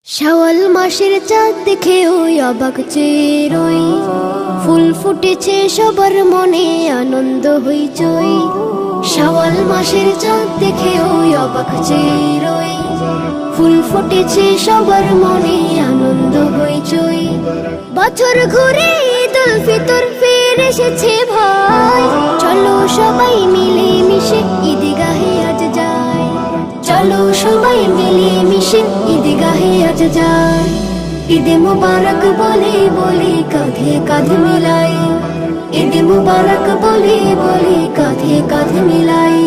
শাওয়াল মাসের চাঁদ দেখে ওই অবাক চেয়ে রই, ফুল ফুটেছে সবার মনে আনন্দ হইচই। শাওয়াল মাসের চাঁদ দেখে ওই অবাক চেয়ে রই, ফুল ফুটেছে সবার মনে আনন্দ হইচই। বছর ঘুরে ঈদুল ফিতর ফিরে এসেছে ভাই, চলো সবাই মিলে মিশে ঈদগাহে আজ যাই। চলো সবাই মিলে মিশে ঈদগাহে আজ যাই। ঈদে মুবারক বলে বলে কাঁধে কাঁধ মিলাই, ঈদে মুবারক বলে বলে কাঁধে কাঁধ মিলাই।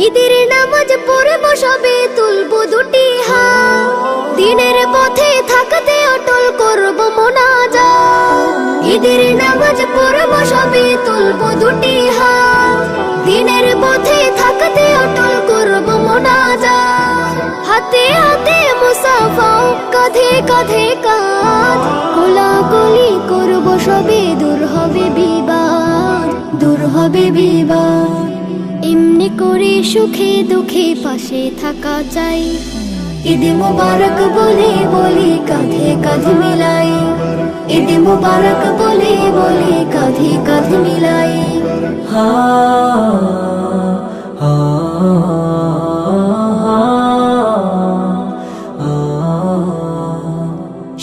ঈদের নামাজ পড়ব সবে তুলব দুটি হাত, দিনের পথে থাকতে অটল করব মোনাজাত। ঈদের নামাজ পড়ব সবে তুলব দুটি হাত, দিনের পথে থাকতে অটল করব মোনাজাত। হাতে হাতে মুসাফা কাঁধে কাঁধে কাঁধ, কোলাকুলি করব সবে দূর হবে বিবাদ, দূর হবে বিবাদ। এমনি করে সুখে দুঃখে পাশে থাকা চাই, ঈদে মুবারক বলে বলে কাঁধে কাঁধ মিলাই। ঈদে মুবারক বলে বলে কাঁধে কাঁধ মিলাই।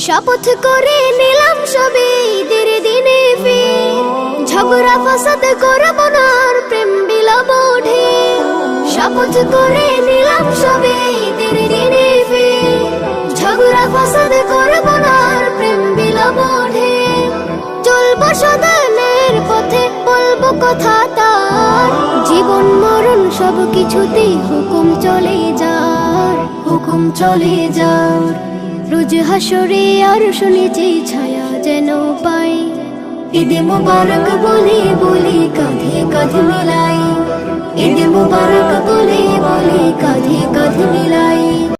শপথ করে নিলাম সবে ঈদের দিনে ফির, ঝগড়া ফাসাদ করব না আর প্রেম বিলাব ঢের। শপথ করে নিলাম সবে ঈদের দিনে ফির, ঝগড়া ফাসাদ করব না আর প্রেম বিলাব ঢের। চলবো সদানের পথে বলবো কথা তার, জীবন মরণ সব কিছুতেই হুকুম চলে যার, হুকুম চলে যার। রোজ হাসরে আর শুনেছি ছায়া যেন পাই, ঈদে মুবারক বলে বলে কাঁধে কাঁধ মিলাই। ঈদে মুবারক বলে বলে কাঁধে কাঁধ মিলাই।